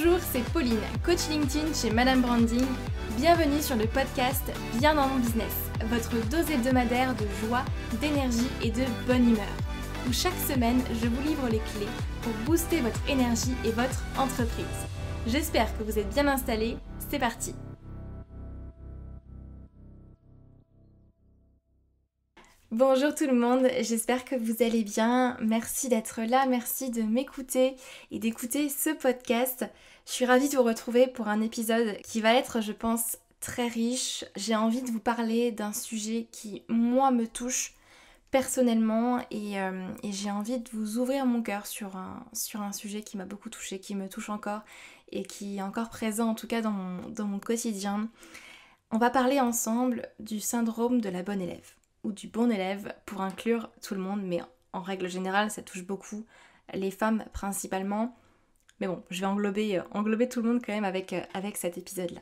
Bonjour, c'est Pauline, coach LinkedIn chez Madame Branding. Bienvenue sur le podcast Bien dans mon business, votre dose hebdomadaire de joie, d'énergie et de bonne humeur, où chaque semaine, je vous livre les clés pour booster votre énergie et votre entreprise. J'espère que vous êtes bien installés, c'est parti. Bonjour tout le monde, j'espère que vous allez bien. Merci d'être là, merci de m'écouter et d'écouter ce podcast. Je suis ravie de vous retrouver pour un épisode qui va être, je pense, très riche. J'ai envie de vous parler d'un sujet qui, moi, me touche personnellement et j'ai envie de vous ouvrir mon cœur sur un sujet qui m'a beaucoup touchée, qui me touche encore et qui est encore présent en tout cas dans mon quotidien. On va parler ensemble du syndrome de la bonne élève. Ou du bon élève pour inclure tout le monde, mais en règle générale ça touche beaucoup les femmes principalement. Mais bon, je vais englober tout le monde quand même avec cet épisode-là.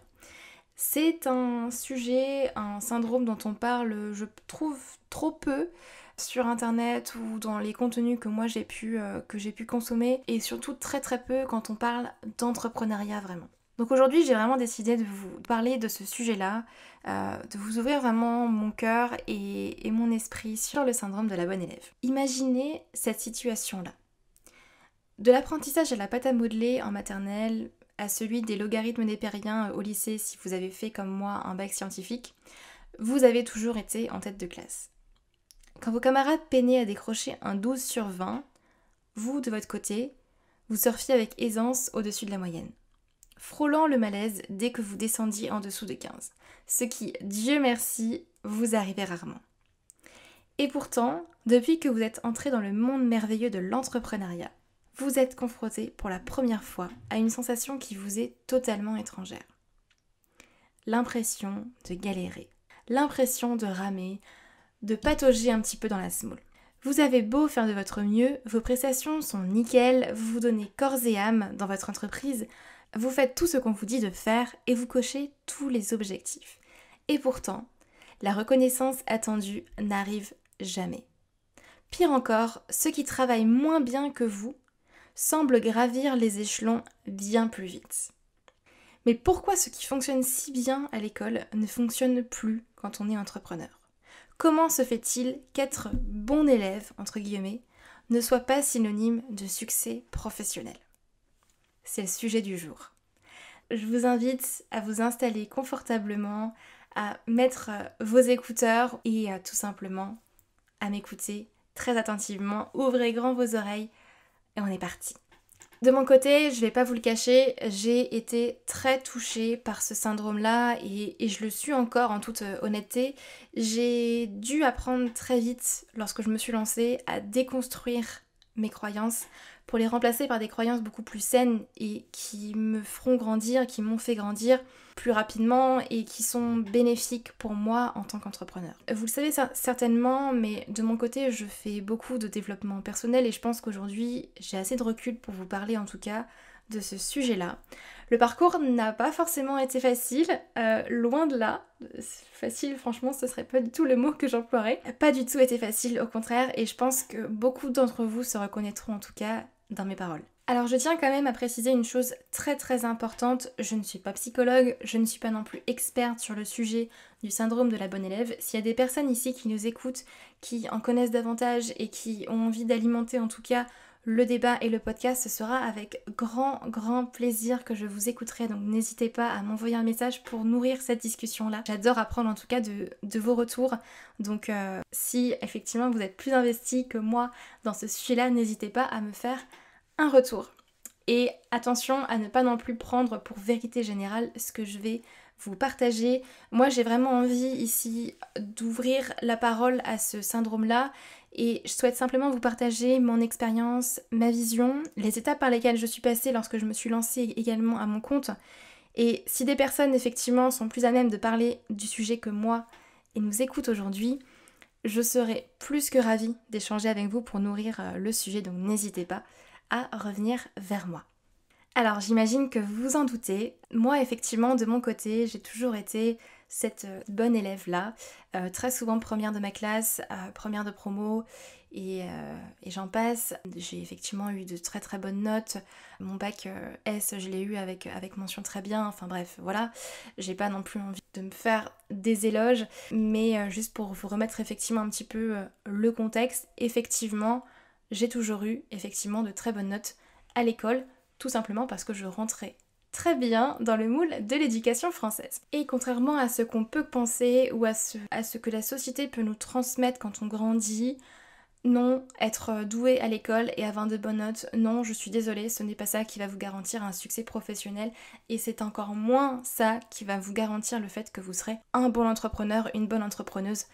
C'est un sujet, un syndrome dont on parle, je trouve, trop peu sur internet ou dans les contenus que moi j'ai pu consommer, et surtout très très peu quand on parle d'entrepreneuriat vraiment. Donc aujourd'hui, j'ai vraiment décidé de vous parler de ce sujet-là, de vous ouvrir vraiment mon cœur et mon esprit sur le syndrome de la bonne élève. Imaginez cette situation-là. De l'apprentissage à la pâte à modeler en maternelle, à celui des logarithmes népériens au lycée si vous avez fait comme moi un bac scientifique, vous avez toujours été en tête de classe. Quand vos camarades peinaient à décrocher un 12 sur 20, vous, de votre côté, vous surfiez avec aisance au-dessus de la moyenne, frôlant le malaise dès que vous descendiez en dessous de 15, ce qui, Dieu merci, vous arrivait rarement. Et pourtant, depuis que vous êtes entré dans le monde merveilleux de l'entrepreneuriat, vous êtes confronté pour la première fois à une sensation qui vous est totalement étrangère. L'impression de galérer, l'impression de ramer, de patauger un petit peu dans la semoule. Vous avez beau faire de votre mieux, vos prestations sont nickel, vous vous donnez corps et âme dans votre entreprise, vous faites tout ce qu'on vous dit de faire et vous cochez tous les objectifs. Et pourtant, la reconnaissance attendue n'arrive jamais. Pire encore, ceux qui travaillent moins bien que vous semblent gravir les échelons bien plus vite. Mais pourquoi ce qui fonctionne si bien à l'école ne fonctionne plus quand on est entrepreneur ? Comment se fait-il qu'être bon élève, entre guillemets, ne soit pas synonyme de succès professionnel ? C'est le sujet du jour. Je vous invite à vous installer confortablement, à mettre vos écouteurs et tout simplement à m'écouter très attentivement. Ouvrez grand vos oreilles et on est parti. De mon côté, je vais pas vous le cacher, j'ai été très touchée par ce syndrome-là et je le suis encore en toute honnêteté. J'ai dû apprendre très vite, lorsque je me suis lancée, à déconstruire mes croyances pour les remplacer par des croyances beaucoup plus saines et qui me feront grandir, qui m'ont fait grandir plus rapidement et qui sont bénéfiques pour moi en tant qu'entrepreneur. Vous le savez certainement, mais de mon côté, je fais beaucoup de développement personnel et je pense qu'aujourd'hui, j'ai assez de recul pour vous parler en tout cas de ce sujet-là. Le parcours n'a pas forcément été facile, loin de là. Facile, franchement, ce serait pas du tout le mot que j'emploierais. Pas du tout été facile, au contraire, et je pense que beaucoup d'entre vous se reconnaîtront en tout cas dans mes paroles. Alors je tiens quand même à préciser une chose très très importante, je ne suis pas psychologue, je ne suis pas non plus experte sur le sujet du syndrome de la bonne élève. S'il y a des personnes ici qui nous écoutent, qui en connaissent davantage et qui ont envie d'alimenter en tout cas le débat et le podcast, ce sera avec grand plaisir que je vous écouterai, donc n'hésitez pas à m'envoyer un message pour nourrir cette discussion-là. J'adore apprendre en tout cas de vos retours, donc si effectivement vous êtes plus investi que moi dans ce sujet-là, n'hésitez pas à me faire un retour. Et attention à ne pas non plus prendre pour vérité générale ce que je vais vous partager. Moi j'ai vraiment envie ici d'ouvrir la parole à ce syndrome-là et je souhaite simplement vous partager mon expérience, ma vision, les étapes par lesquelles je suis passée lorsque je me suis lancée également à mon compte. Et si des personnes effectivement sont plus à même de parler du sujet que moi et nous écoutent aujourd'hui, je serai plus que ravie d'échanger avec vous pour nourrir le sujet, donc n'hésitez pas à revenir vers moi. Alors j'imagine que vous vous en doutez, moi effectivement de mon côté j'ai toujours été cette bonne élève-là, très souvent première de ma classe, première de promo, et j'en passe. J'ai effectivement eu de très très bonnes notes. Mon bac S, je l'ai eu avec mention très bien. Enfin bref, voilà. J'ai pas non plus envie de me faire des éloges, mais juste pour vous remettre effectivement un petit peu le contexte, effectivement, j'ai toujours eu effectivement de très bonnes notes à l'école, tout simplement parce que je rentrais très bien dans le moule de l'éducation française. Et contrairement à ce qu'on peut penser ou à ce que la société peut nous transmettre quand on grandit, non, être doué à l'école et avoir de bonnes notes, non, je suis désolée, ce n'est pas ça qui va vous garantir un succès professionnel et c'est encore moins ça qui va vous garantir le fait que vous serez un bon entrepreneur, une bonne entrepreneuse.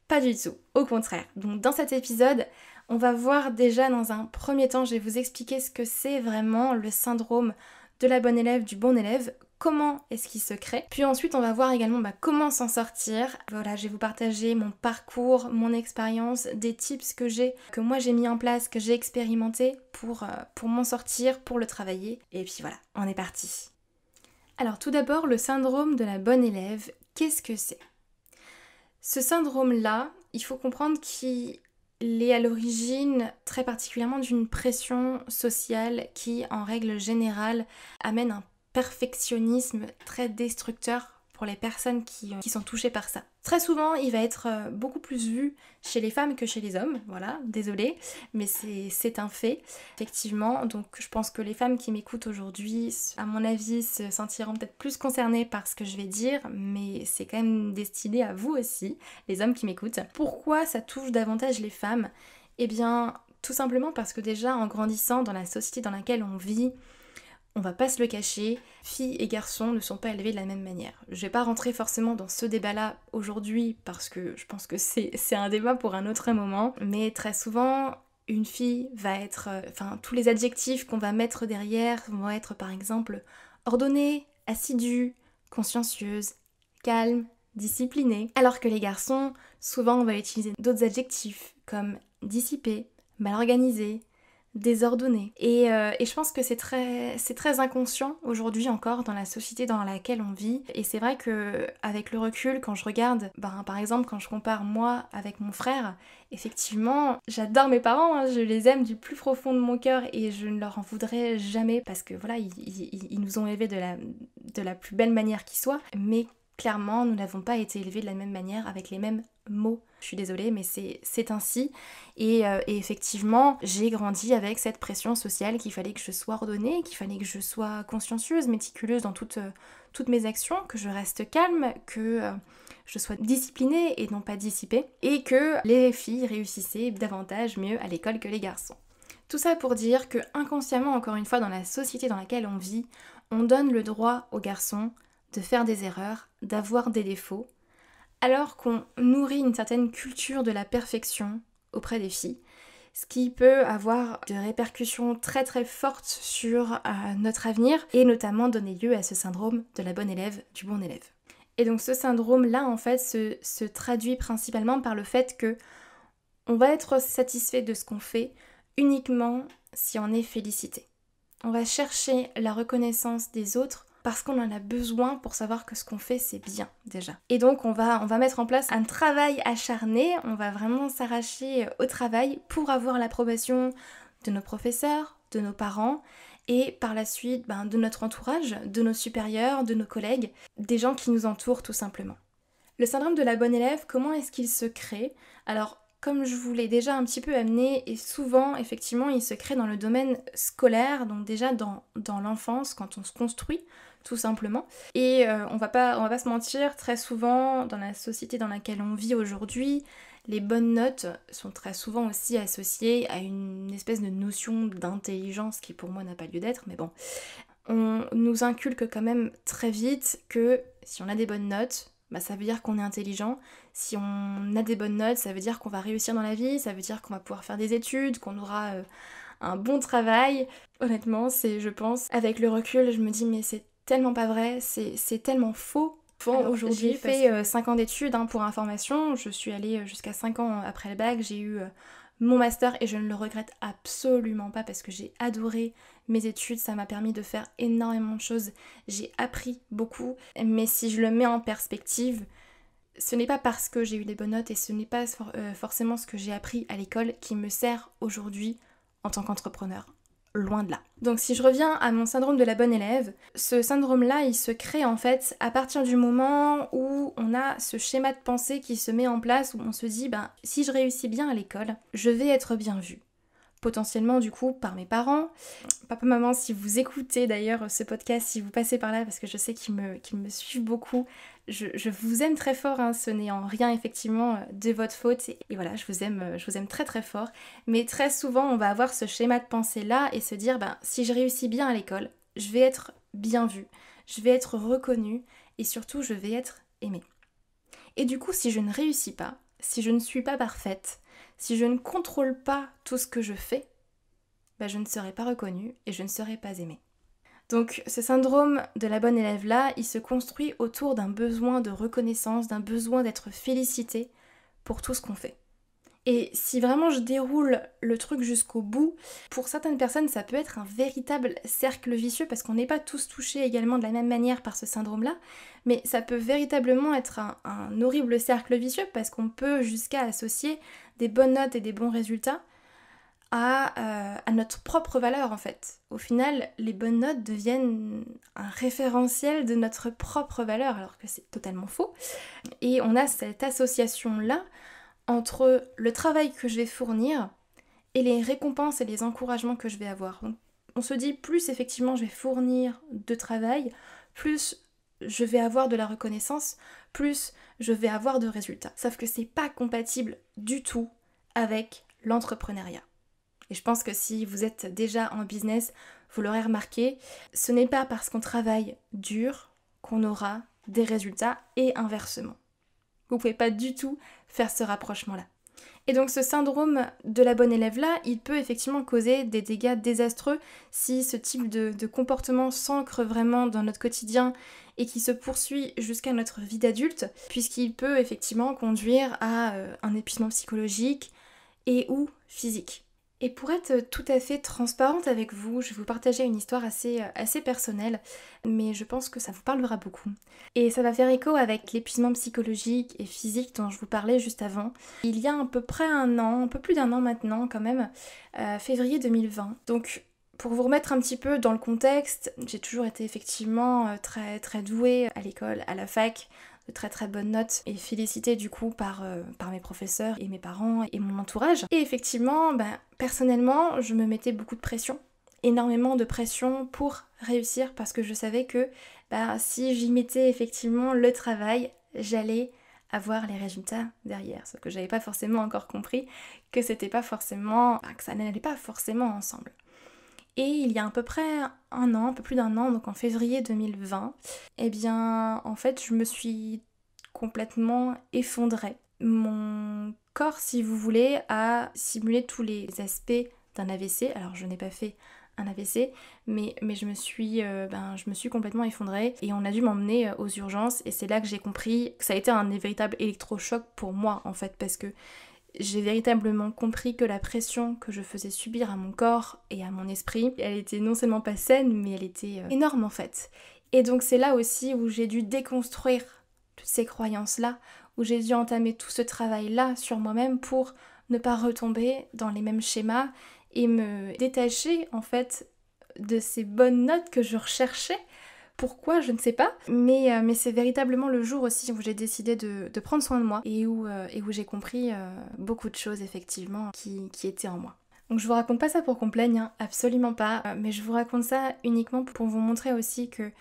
Pas du tout, au contraire. Donc dans cet épisode, on va voir déjà dans un premier temps, je vais vous expliquer ce que c'est vraiment le syndrome de la bonne élève, du bon élève, comment est-ce qu'il se crée. Puis ensuite, on va voir également comment s'en sortir. Voilà, je vais vous partager mon parcours, mon expérience, des tips que moi j'ai mis en place, que j'ai expérimenté pour m'en sortir, pour le travailler. Et puis voilà, on est parti. Alors tout d'abord, le syndrome de la bonne élève, qu'est-ce que c'est ? Ce syndrome-là, il faut comprendre qu'il est à l'origine très particulièrement d'une pression sociale qui, en règle générale, amène un perfectionnisme très destructeur pour les personnes qui sont touchées par ça. Très souvent, il va être beaucoup plus vu chez les femmes que chez les hommes, voilà, désolée, mais c'est un fait, effectivement. Donc je pense que les femmes qui m'écoutent aujourd'hui, à mon avis, se sentiront peut-être plus concernées par ce que je vais dire, mais c'est quand même destiné à vous aussi, les hommes qui m'écoutent. Pourquoi ça touche davantage les femmes ? Eh bien, tout simplement parce que déjà, en grandissant dans la société dans laquelle on vit, on va pas se le cacher, filles et garçons ne sont pas élevés de la même manière. Je vais pas rentrer forcément dans ce débat-là aujourd'hui parce que je pense que c'est un débat pour un autre moment, mais très souvent, une fille va être... tous les adjectifs qu'on va mettre derrière vont être par exemple ordonnée, assidue, consciencieuse, calme, disciplinée, alors que les garçons, souvent on va utiliser d'autres adjectifs comme dissipé, mal organisé, désordonnée. Et je pense que c'est très inconscient aujourd'hui encore dans la société dans laquelle on vit. Et c'est vrai que avec le recul, quand je regarde, par exemple quand je compare moi avec mon frère, effectivement, j'adore mes parents, hein, je les aime du plus profond de mon cœur et je ne leur en voudrais jamais parce que voilà, ils nous ont élevés de la plus belle manière qui soit. Mais clairement, nous n'avons pas été élevés de la même manière avec les mêmes mots. Je suis désolée, mais c'est ainsi. Et effectivement, j'ai grandi avec cette pression sociale qu'il fallait que je sois ordonnée, qu'il fallait que je sois consciencieuse, méticuleuse dans toutes mes actions, que je reste calme, que je sois disciplinée et non pas dissipée, et que les filles réussissaient davantage mieux à l'école que les garçons. Tout ça pour dire que inconsciemment, encore une fois, dans la société dans laquelle on vit, on donne le droit aux garçons de faire des erreurs, d'avoir des défauts, alors qu'on nourrit une certaine culture de la perfection auprès des filles, ce qui peut avoir des répercussions très très fortes sur notre avenir et notamment donner lieu à ce syndrome de la bonne élève, du bon élève. Et donc ce syndrome-là en fait se traduit principalement par le fait que on va être satisfait de ce qu'on fait uniquement si on est félicité. On va chercher la reconnaissance des autres parce qu'on en a besoin pour savoir que ce qu'on fait c'est bien déjà. Et donc on va mettre en place un travail acharné, on va vraiment s'arracher au travail pour avoir l'approbation de nos professeurs, de nos parents et par la suite de notre entourage, de nos supérieurs, de nos collègues, des gens qui nous entourent tout simplement. Le syndrome de la bonne élève, comment est-ce qu'il se crée ? Alors comme je vous l'ai déjà un petit peu amené, et souvent effectivement il se crée dans le domaine scolaire, donc déjà dans l'enfance quand on se construit tout simplement. Et on va pas se mentir, très souvent dans la société dans laquelle on vit aujourd'hui, les bonnes notes sont très souvent aussi associées à une espèce de notion d'intelligence qui pour moi n'a pas lieu d'être, mais bon. On nous inculque quand même très vite que si on a des bonnes notes, ça veut dire qu'on est intelligent. Si on a des bonnes notes, ça veut dire qu'on va réussir dans la vie, ça veut dire qu'on va pouvoir faire des études, qu'on aura un bon travail. Honnêtement, je pense, avec le recul, je me dis mais c'est tellement pas vrai, c'est tellement faux. Aujourd'hui, j'ai fait 5 ans d'études pour information, je suis allée jusqu'à 5 ans après le bac, j'ai eu mon master et je ne le regrette absolument pas parce que j'ai adoré mes études, ça m'a permis de faire énormément de choses, j'ai appris beaucoup, mais si je le mets en perspective, ce n'est pas parce que j'ai eu des bonnes notes et ce n'est pas forcément ce que j'ai appris à l'école qui me sert aujourd'hui en tant qu'entrepreneur. Loin de là. Donc si je reviens à mon syndrome de la bonne élève, ce syndrome-là, il se crée en fait à partir du moment où on a ce schéma de pensée qui se met en place, où on se dit, si je réussis bien à l'école, je vais être bien vue. Potentiellement du coup par mes parents. Papa, maman, si vous écoutez d'ailleurs ce podcast, si vous passez par là, parce que je sais qu'ils me suivent beaucoup, je vous aime très fort, hein, ce n'est en rien effectivement de votre faute, et voilà, je vous aime très très fort, mais très souvent on va avoir ce schéma de pensée là et se dire, si je réussis bien à l'école, je vais être bien vue, je vais être reconnue, et surtout je vais être aimée. Et du coup, si je ne réussis pas, si je ne suis pas parfaite, si je ne contrôle pas tout ce que je fais, je ne serai pas reconnue et je ne serai pas aimée. Donc ce syndrome de la bonne élève là, il se construit autour d'un besoin de reconnaissance, d'un besoin d'être félicité pour tout ce qu'on fait. Et si vraiment je déroule le truc jusqu'au bout, pour certaines personnes ça peut être un véritable cercle vicieux parce qu'on n'est pas tous touchés également de la même manière par ce syndrome-là, mais ça peut véritablement être un horrible cercle vicieux parce qu'on peut jusqu'à associer des bonnes notes et des bons résultats à notre propre valeur en fait. Au final, les bonnes notes deviennent un référentiel de notre propre valeur alors que c'est totalement faux. Et on a cette association-là entre le travail que je vais fournir et les récompenses et les encouragements que je vais avoir. Donc, on se dit plus effectivement je vais fournir de travail, plus je vais avoir de la reconnaissance, plus je vais avoir de résultats. Sauf que c'est pas compatible du tout avec l'entrepreneuriat. Et je pense que si vous êtes déjà en business, vous l'aurez remarqué, ce n'est pas parce qu'on travaille dur qu'on aura des résultats et inversement. Vous pouvez pas du tout faire ce rapprochement-là. Et donc ce syndrome de la bonne élève-là, il peut effectivement causer des dégâts désastreux si ce type de comportement s'ancre vraiment dans notre quotidien et qui se poursuit jusqu'à notre vie d'adulte, puisqu'il peut effectivement conduire à un épuisement psychologique et ou physique. Et pour être tout à fait transparente avec vous, je vais vous partager une histoire assez personnelle, mais je pense que ça vous parlera beaucoup. Et ça va faire écho avec l'épuisement psychologique et physique dont je vous parlais juste avant. Il y a à peu près un an, un peu plus d'un an maintenant quand même, février 2020. Donc pour vous remettre un petit peu dans le contexte, j'ai toujours été effectivement très très douée à l'école, à la fac, de très très bonnes notes et félicitée du coup par mes professeurs et mes parents et mon entourage. Et effectivement, personnellement, je me mettais beaucoup de pression, énormément de pression pour réussir parce que je savais que si j'y mettais effectivement le travail, j'allais avoir les résultats derrière. Sauf que j'avais pas forcément encore compris que c'était pas forcément, que ça n'allait pas forcément ensemble. Et il y a à peu près un an, un peu plus d'un an, donc en février 2020, en fait, je me suis complètement effondrée. Mon corps, si vous voulez, a simulé tous les aspects d'un AVC. Alors, je n'ai pas fait un AVC, mais je me suis complètement effondrée et on a dû m'emmener aux urgences et c'est là que j'ai compris que ça a été un véritable électrochoc pour moi, en fait, parce que j'ai véritablement compris que la pression que je faisais subir à mon corps et à mon esprit, elle était non seulement pas saine, mais elle était énorme en fait. Et donc c'est là aussi où j'ai dû déconstruire toutes ces croyances-là, où j'ai dû entamer tout ce travail-là sur moi-même pour ne pas retomber dans les mêmes schémas et me détacher en fait de ces bonnes notes que je recherchais. Pourquoi, je ne sais pas, mais c'est véritablement le jour aussi où j'ai décidé de prendre soin de moi et où j'ai compris beaucoup de choses effectivement qui étaient en moi. Donc je vous raconte pas ça pour qu'on plaigne, hein, absolument pas, mais je vous raconte ça uniquement pour vous montrer aussi que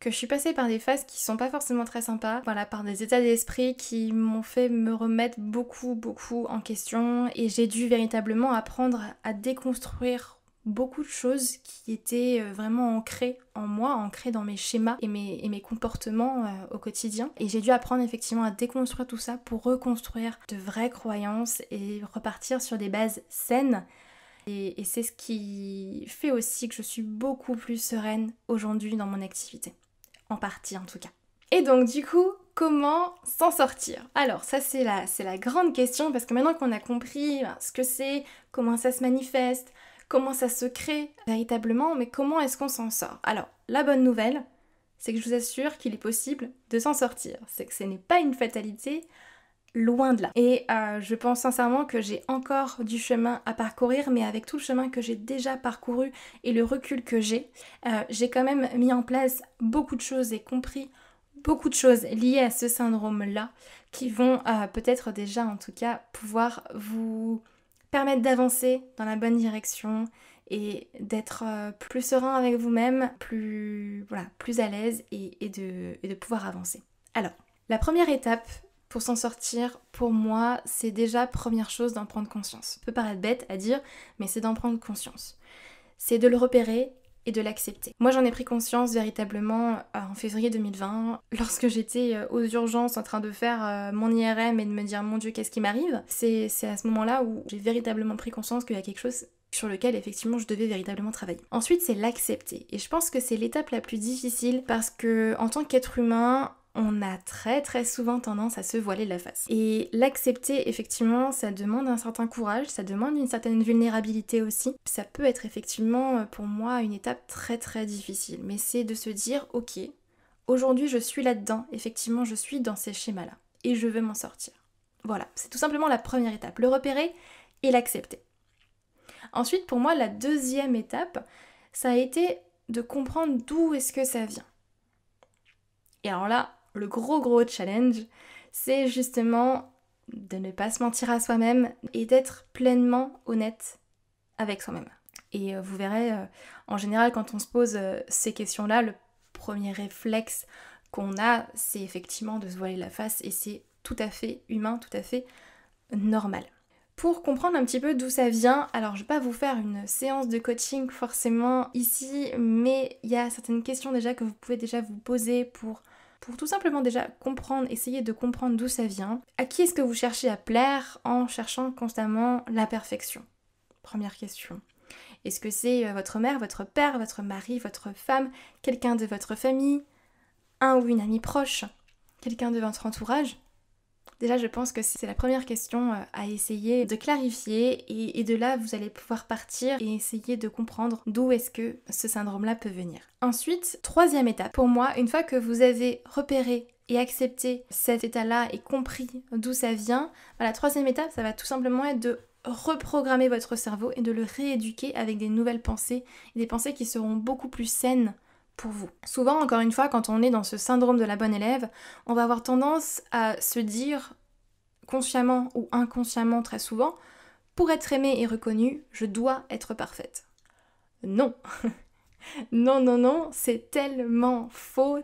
je suis passée par des phases qui sont pas forcément très sympas, voilà, par des états d'esprit qui m'ont fait me remettre beaucoup en question et j'ai dû véritablement apprendre à déconstruire beaucoup de choses qui étaient vraiment ancrées en moi, ancrées dans mes schémas et mes comportements au quotidien. Et j'ai dû apprendre effectivement à déconstruire tout ça pour reconstruire de vraies croyances et repartir sur des bases saines. Et c'est ce qui fait aussi que je suis beaucoup plus sereine aujourd'hui dans mon activité. En partie en tout cas. Et donc du coup, comment s'en sortir? Alors ça c'est la grande question parce que maintenant qu'on a compris ce que c'est, comment ça se manifeste, comment ça se crée véritablement, mais comment est-ce qu'on s'en sort? Alors la bonne nouvelle, c'est que je vous assure qu'il est possible de s'en sortir. C'est que ce n'est pas une fatalité, loin de là. Et je pense sincèrement que j'ai encore du chemin à parcourir, mais avec tout le chemin que j'ai déjà parcouru et le recul que j'ai quand même mis en place beaucoup de choses et compris beaucoup de choses liées à ce syndrome-là qui vont peut-être déjà en tout cas pouvoir vous permettre d'avancer dans la bonne direction et d'être plus serein avec vous-même, plus à l'aise et de pouvoir avancer. Alors, la première étape pour s'en sortir, pour moi, c'est déjà première chose d'en prendre conscience. Ça peut paraître bête à dire, mais c'est d'en prendre conscience. C'est de le repérer et de l'accepter. Moi j'en ai pris conscience véritablement en février 2020, lorsque j'étais aux urgences en train de faire mon IRM et de me dire mon Dieu qu'est-ce qui m'arrive. C'est à ce moment-là où j'ai véritablement pris conscience qu'il y a quelque chose sur lequel effectivement je devais véritablement travailler. Ensuite c'est l'accepter et je pense que c'est l'étape la plus difficile parce que en tant qu'être humain, on a très souvent tendance à se voiler la face. Et l'accepter, effectivement, ça demande un certain courage, ça demande une certaine vulnérabilité aussi. Ça peut être effectivement, pour moi, une étape très difficile. Mais c'est de se dire, ok, aujourd'hui je suis là-dedans, effectivement je suis dans ces schémas-là. Et je veux m'en sortir. Voilà, c'est tout simplement la première étape, le repérer et l'accepter. Ensuite, pour moi, la deuxième étape, ça a été de comprendre d'où est-ce que ça vient. Et alors là, le gros challenge, c'est justement de ne pas se mentir à soi-même et d'être pleinement honnête avec soi-même. Et vous verrez, en général, quand on se pose ces questions-là, le premier réflexe qu'on a, c'est effectivement de se voiler la face et c'est tout à fait humain, tout à fait normal. Pour comprendre un petit peu d'où ça vient, alors je vais pas vous faire une séance de coaching forcément ici, mais il y a certaines questions déjà que vous pouvez déjà vous poser pour tout simplement déjà comprendre, essayer de comprendre d'où ça vient. À qui est-ce que vous cherchez à plaire en cherchant constamment la perfection? Première question. Est-ce que c'est votre mère, votre père, votre mari, votre femme, quelqu'un de votre famille, un ou une amie proche, quelqu'un de votre entourage? Déjà, je pense que c'est la première question à essayer de clarifier et de là, vous allez pouvoir partir et essayer de comprendre d'où est-ce que ce syndrome-là peut venir. Ensuite, troisième étape, pour moi, une fois que vous avez repéré et accepté cet état-là et compris d'où ça vient, la troisième étape, ça va tout simplement être de reprogrammer votre cerveau et de le rééduquer avec des nouvelles pensées, et des pensées qui seront beaucoup plus saines pour vous. Souvent, encore une fois, quand on est dans ce syndrome de la bonne élève, on va avoir tendance à se dire, consciemment ou inconsciemment très souvent, pour être aimée et reconnue, je dois être parfaite. Non. Non, c'est tellement faux,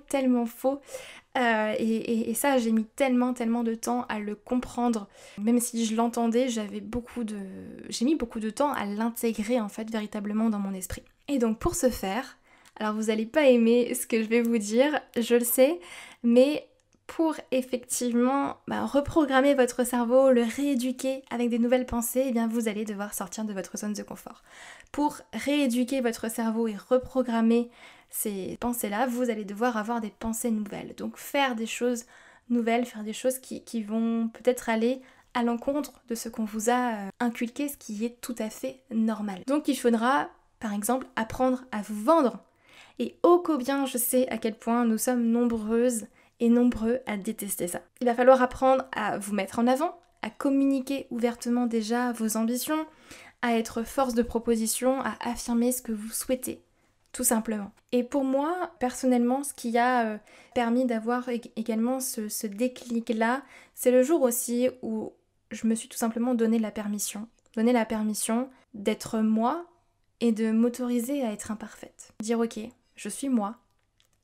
et ça, j'ai mis tellement de temps à le comprendre. Même si je l'entendais, j'ai mis beaucoup de temps à l'intégrer en fait véritablement dans mon esprit. Et donc pour ce faire, alors vous n'allez pas aimer ce que je vais vous dire, je le sais, mais pour effectivement reprogrammer votre cerveau, le rééduquer avec des nouvelles pensées, eh bien vous allez devoir sortir de votre zone de confort. Pour rééduquer votre cerveau et reprogrammer ces pensées-là, vous allez devoir avoir des pensées nouvelles. Donc faire des choses nouvelles, faire des choses qui vont peut-être aller à l'encontre de ce qu'on vous a inculqué, ce qui est tout à fait normal. Donc il faudra, par exemple, apprendre à vous vendre. Et ô combien je sais à quel point nous sommes nombreuses et nombreux à détester ça. Il va falloir apprendre à vous mettre en avant, à communiquer ouvertement déjà vos ambitions, à être force de proposition, à affirmer ce que vous souhaitez, tout simplement. Et pour moi, personnellement, ce qui a permis d'avoir également ce déclic-là, c'est le jour aussi où je me suis tout simplement donné la permission d'être moi et de m'autoriser à être imparfaite. Dire ok, je suis moi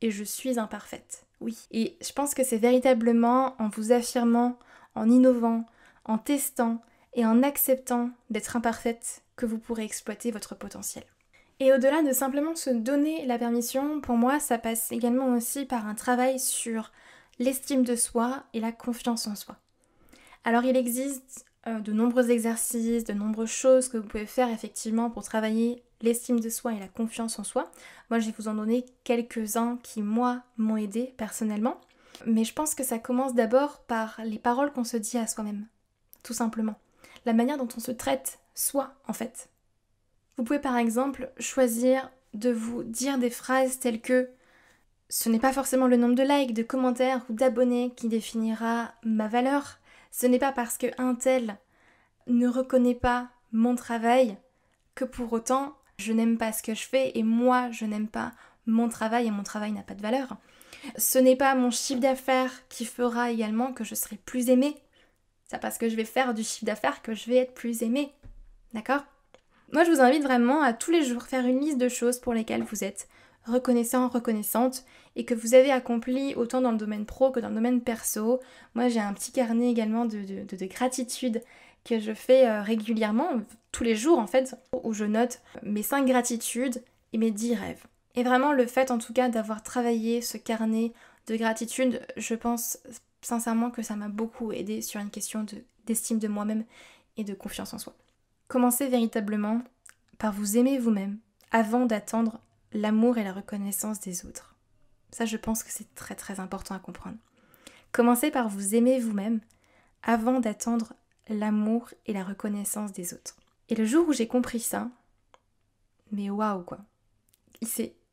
et je suis imparfaite. Oui. Et je pense que c'est véritablement en vous affirmant, en innovant, en testant et en acceptant d'être imparfaite que vous pourrez exploiter votre potentiel. Et au-delà de simplement se donner la permission, pour moi, ça passe également aussi par un travail sur l'estime de soi et la confiance en soi. Alors il existe de nombreux exercices, de nombreuses choses que vous pouvez faire effectivement pour travailler l'estime de soi et la confiance en soi. Moi, je vais vous en donner quelques-uns qui, moi, m'ont aidé personnellement. Mais je pense que ça commence d'abord par les paroles qu'on se dit à soi-même, tout simplement. La manière dont on se traite soi, en fait. Vous pouvez par exemple choisir de vous dire des phrases telles que ce n'est pas forcément le nombre de likes, de commentaires ou d'abonnés qui définira ma valeur. Ce n'est pas parce qu'un tel ne reconnaît pas mon travail que pour autant je n'aime pas ce que je fais et moi je n'aime pas mon travail et mon travail n'a pas de valeur. Ce n'est pas mon chiffre d'affaires qui fera également que je serai plus aimée. C'est parce que je vais faire du chiffre d'affaires que je vais être plus aimée. D'accord ? Moi je vous invite vraiment à tous les jours faire une liste de choses pour lesquelles vous êtes reconnaissant, reconnaissante et que vous avez accompli autant dans le domaine pro que dans le domaine perso. Moi j'ai un petit carnet également de gratitude que je fais régulièrement, tous les jours en fait, où je note mes 5 gratitudes et mes 10 rêves. Et vraiment le fait en tout cas d'avoir travaillé ce carnet de gratitude, je pense sincèrement que ça m'a beaucoup aidé sur une question d'estime de moi-même et de confiance en soi. Commencez véritablement par vous aimer vous-même avant d'attendre l'amour et la reconnaissance des autres. Ça, je pense que c'est très très important à comprendre. Commencez par vous aimer vous-même avant d'attendre l'amour et la reconnaissance des autres. Et le jour où j'ai compris ça, mais waouh quoi.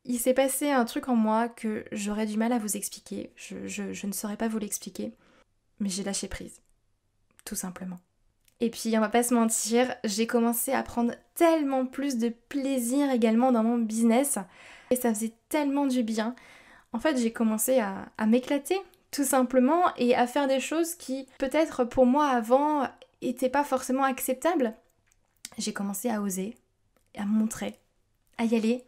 Il s'est passé un truc en moi que j'aurais du mal à vous expliquer. Je ne saurais pas vous l'expliquer. Mais j'ai lâché prise. Tout simplement. Et puis on va pas se mentir, j'ai commencé à prendre tellement plus de plaisir également dans mon business. Et ça faisait tellement du bien. En fait, j'ai commencé à m'éclater, tout simplement, et à faire des choses qui, peut-être pour moi avant, n'étaient pas forcément acceptables. J'ai commencé à oser, à me montrer, à y aller.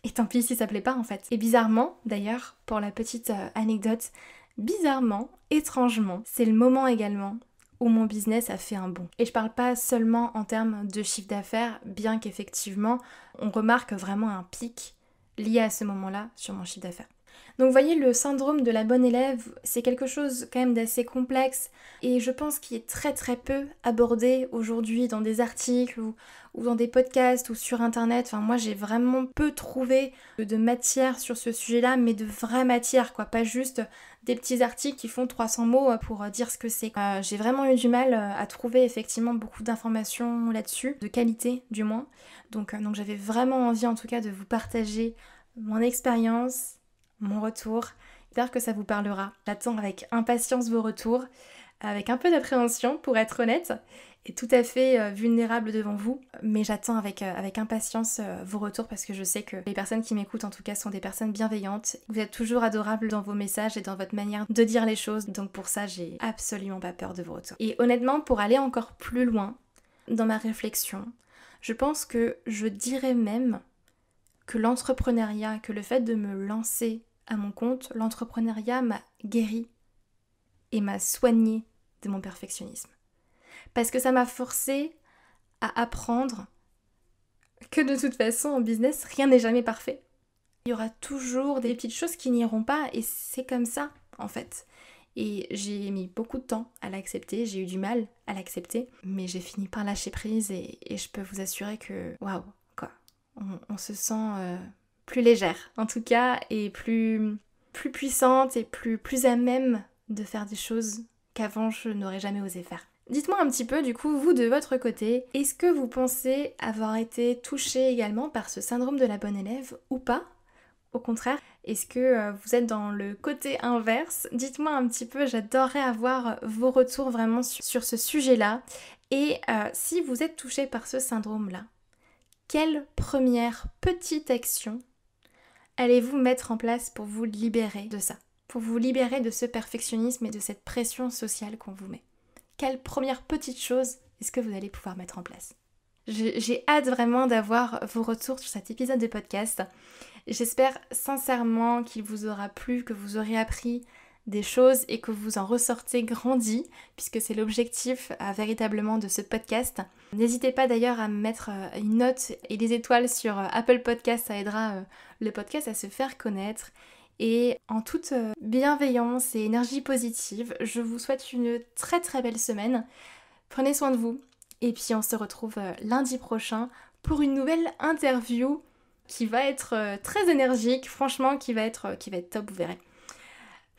Et tant pis si ça plaît pas en fait. Et bizarrement, d'ailleurs, pour la petite anecdote, bizarrement, étrangement, c'est le moment également où mon business a fait un bond. Et je parle pas seulement en termes de chiffre d'affaires, bien qu'effectivement, on remarque vraiment un pic lié à ce moment-là sur mon chiffre d'affaires. Donc vous voyez, le syndrome de la bonne élève, c'est quelque chose quand même d'assez complexe et je pense qu'il est très très peu abordé aujourd'hui dans des articles ou dans des podcasts ou sur internet. Enfin moi j'ai vraiment peu trouvé de matière sur ce sujet-là, mais de vraie matière quoi, pas juste des petits articles qui font 300 mots pour dire ce que c'est. J'ai vraiment eu du mal à trouver effectivement beaucoup d'informations là-dessus, de qualité du moins. Donc j'avais vraiment envie en tout cas de vous partager mon expérience, mon retour. J'espère que ça vous parlera. J'attends avec impatience vos retours, avec un peu d'appréhension pour être honnête, et tout à fait vulnérable devant vous, mais j'attends avec impatience vos retours parce que je sais que les personnes qui m'écoutent en tout cas sont des personnes bienveillantes. Vous êtes toujours adorables dans vos messages et dans votre manière de dire les choses, donc pour ça j'ai absolument pas peur de vos retours. Et honnêtement, pour aller encore plus loin dans ma réflexion, je pense que je dirais même que l'entrepreneuriat, que le fait de me lancer à mon compte, l'entrepreneuriat m'a guéri et m'a soigné de mon perfectionnisme. Parce que ça m'a forcé à apprendre que de toute façon en business, rien n'est jamais parfait. Il y aura toujours des petites choses qui n'iront pas et c'est comme ça en fait. Et j'ai mis beaucoup de temps à l'accepter, j'ai eu du mal à l'accepter, mais j'ai fini par lâcher prise et je peux vous assurer que waouh quoi, on se sent plus légère en tout cas et plus puissante et plus à même de faire des choses qu'avant je n'aurais jamais osé faire. Dites-moi un petit peu du coup, vous de votre côté, est-ce que vous pensez avoir été touché également par ce syndrome de la bonne élève ou pas ? Au contraire, est-ce que vous êtes dans le côté inverse ? Dites-moi un petit peu, j'adorerais avoir vos retours vraiment sur ce sujet-là. Et si vous êtes touché par ce syndrome-là, quelle première petite action allez-vous mettre en place pour vous libérer de ça ? Pour vous libérer de ce perfectionnisme et de cette pression sociale qu'on vous met ? Quelle première petite chose est-ce que vous allez pouvoir mettre en place ? J'ai hâte vraiment d'avoir vos retours sur cet épisode de podcast. J'espère sincèrement qu'il vous aura plu, que vous aurez appris des choses et que vous en ressortez grandi, puisque c'est l'objectif véritablement de ce podcast. N'hésitez pas d'ailleurs à me mettre une note et des étoiles sur Apple Podcast, ça aidera le podcast à se faire connaître. Et en toute bienveillance et énergie positive, je vous souhaite une très très belle semaine. Prenez soin de vous et puis on se retrouve lundi prochain pour une nouvelle interview qui va être très énergique, franchement qui va être top, vous verrez.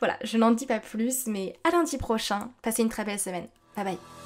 Voilà, je n'en dis pas plus, mais à lundi prochain, passez une très belle semaine. Bye bye.